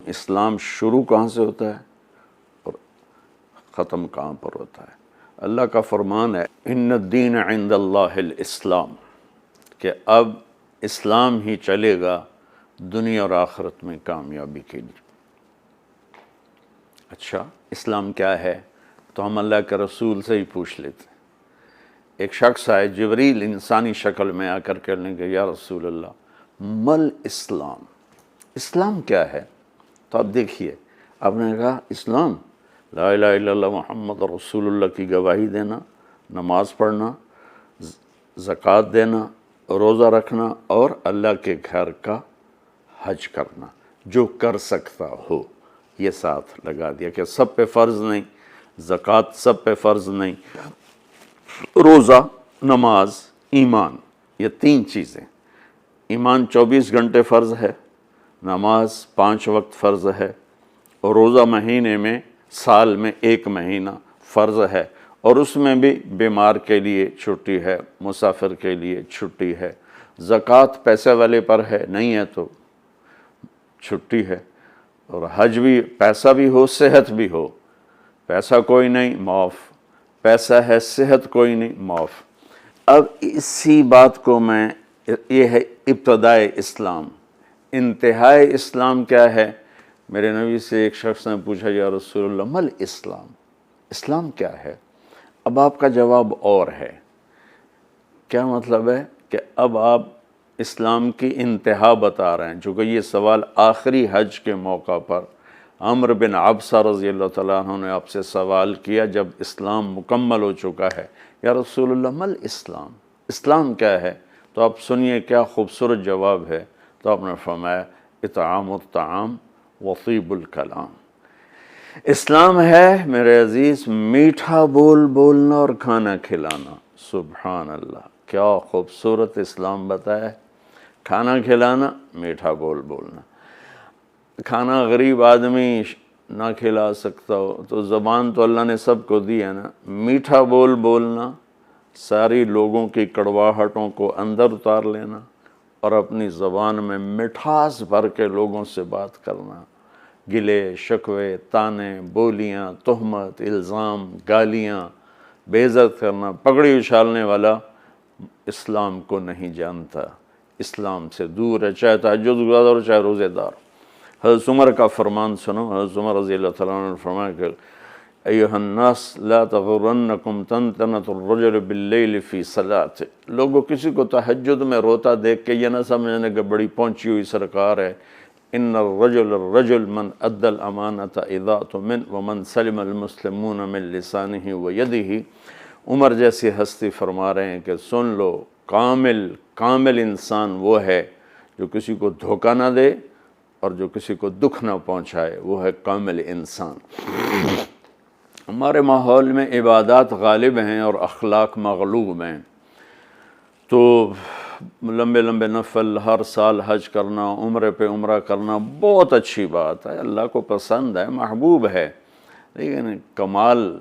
اسلام شروع کہاں سے ہوتا ہے اور ختم کہاں پر ہوتا ہے؟ اللہ کا فرمان ہے ان الدین عند اللہ الاسلام، کہ اب اسلام ہی چلے گا دنیا اور آخرت میں کامیابی کے لیے۔ اچھا اسلام کیا ہے؟ تو ہم اللہ کے رسول سے ہی پوچھ لیتے ہیں۔ ایک شخص آئے، جبریل انسانی شکل میں آ کر کہنے لگے یا رسول اللہ مل اسلام، اسلام کیا ہے؟ تو آپ دیکھیے، آپ نے کہا اسلام لا الہ الا اللہ محمد رسول اللہ کی گواہی دینا، نماز پڑھنا، زکوٰۃ دینا، روزہ رکھنا اور اللہ کے گھر کا حج کرنا، جو کر سکتا ہو۔ یہ ساتھ لگا دیا کہ سب پہ فرض نہیں، زکوٰۃ سب پہ فرض نہیں، روزہ، نماز، ایمان، یہ تین چیزیں۔ ایمان 24 گھنٹے فرض ہے، نماز 5 وقت فرض ہے، اور روزہ مہینے میں سال میں 1 مہینہ فرض ہے، اور اس میں بھی بیمار کے لیے چھٹی ہے، مسافر کے لیے چھٹی ہے۔ زکوٰۃ پیسے والے پر ہے، نہیں ہے تو چھٹی ہے، اور حج بھی پیسہ بھی ہو صحت بھی ہو، پیسہ کوئی نہیں معاف، پیسہ ہے صحت کوئی نہیں معاف۔ اب اسی بات کو میں، یہ ہے ابتدائے اسلام۔ انتہائی اسلام کیا ہے؟ میرے نبی سے ایک شخص نے پوچھا یا رسول اللہ مل اسلام، اسلام کیا ہے؟ اب آپ کا جواب اور ہے۔ کیا مطلب ہے؟ کہ اب آپ اسلام کی انتہا بتا رہے ہیں، چونکہ یہ سوال آخری حج کے موقع پر عمرو بن عبسہ رضی اللہ تعالیٰ عنہ نے آپ سے سوال کیا جب اسلام مکمل ہو چکا ہے، یا رسول اللہ مل اسلام، اسلام کیا ہے؟ تو آپ سنیے کیا خوبصورت جواب ہے۔ تو آپ نے فرمایا اطعام الطعام وطیب الکلام، اسلام ہے میرے عزیز میٹھا بول بولنا اور کھانا کھلانا۔ سبحان اللہ، کیا خوبصورت اسلام بتایا ہے۔ کھانا کھلانا، میٹھا بول بولنا۔ کھانا غریب آدمی نہ کھلا سکتا ہو تو زبان تو اللہ نے سب کو دی ہے نا، میٹھا بول بولنا، ساری لوگوں کی کڑواہٹوں کو اندر اتار لینا اور اپنی زبان میں مٹھاس بھر کے لوگوں سے بات کرنا، گلے شکوے، تانے، بولیاں، تہمت، الزام، گالیاں، بے عزت کرنا، پگڑی اچھالنے والا اسلام کو نہیں جانتا، اسلام سے دور ہے، چاہے تہجد گزار ہو چاہے روزے دار۔ حضرت عمر کا فرمان سنو، حضرت عمر رضی اللہ تعالیٰ عنہ نے فرمایا کہ ایھا الناس لا تغرنکم طنطنۃ الرجل باللیل فی صلاۃ، لوگوں کسی کو تہجد میں روتا دیکھ کے یہ نہ سمجھنے کہ بڑی پہنچی ہوئی سرکار ہے۔ ان الرجل من ادى الامانۃ اذا اؤتمن ومن سلم المسلمون من لسانہ ویدہ۔ عمر جیسی ہستی فرما رہے ہیں کہ سن لو، کامل انسان وہ ہے جو کسی کو دھوکہ نہ دے اور جو کسی کو دکھ نہ پہنچائے، وہ ہے کامل انسان۔ ہمارے ماحول میں عبادات غالب ہیں اور اخلاق مغلوب ہیں، تو لمبے لمبے نفل ہر سال حج کرنا، عمرے پہ عمرہ کرنا بہت اچھی بات ہے، اللہ کو پسند ہے، محبوب ہے، لیکن کمال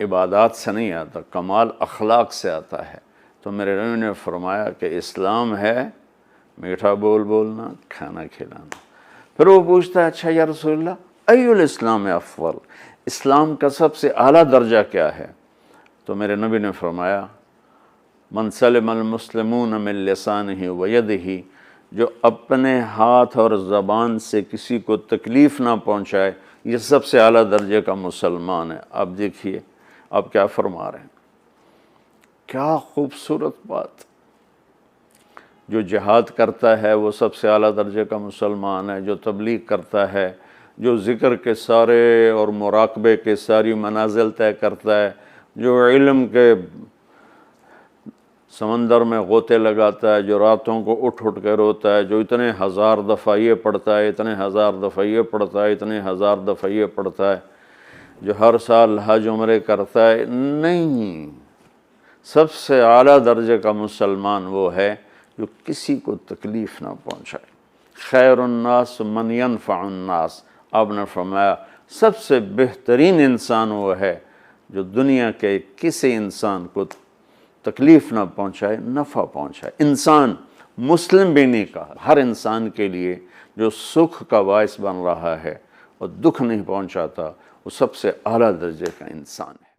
عبادات سے نہیں آتا، کمال اخلاق سے آتا ہے۔ تو میرے نبی نے فرمایا کہ اسلام ہے میٹھا بول بولنا، کھانا کھلانا۔ پھر وہ پوچھتا ہے اچھا یا رسول اللہ ای الاسلام افضل، اسلام کا سب سے اعلیٰ درجہ کیا ہے؟ تو میرے نبی نے فرمایا من سلم المسلمون من لسانہ ویدہ، جو اپنے ہاتھ اور زبان سے کسی کو تکلیف نہ پہنچائے، یہ سب سے اعلیٰ درجے کا مسلمان ہے۔ آپ دیکھیے آپ کیا فرما رہے ہیں، کیا خوبصورت بات۔ جو جہاد کرتا ہے وہ سب سے اعلیٰ درجے کا مسلمان ہے، جو تبلیغ کرتا ہے، جو ذکر کے سارے اور مراقبے کے ساری منازل طے کرتا ہے، جو علم کے سمندر میں غوطے لگاتا ہے، جو راتوں کو اٹھ کے روتا ہے، جو اتنے ہزار دفعہ یہ پڑھتا ہے، اتنے ہزار دفعہ یہ پڑھتا ہے، اتنے ہزار دفعہ یہ پڑھتا ہے، جو ہر سال حج عمرے کرتا ہے، نہیں، سب سے اعلیٰ درجے کا مسلمان وہ ہے جو کسی کو تکلیف نہ پہنچائے۔ خیر الناس من ینفع الناس، آپ نے فرمایا سب سے بہترین انسان وہ ہے جو دنیا کے کسی انسان کو تکلیف نہ پہنچائے، نفع پہنچائے۔ انسان مسلم بھی نہیں کہا، ہر انسان کے لیے جو سکھ کا باعث بن رہا ہے اور دکھ نہیں پہنچاتا، وہ سب سے اعلیٰ درجے کا انسان ہے۔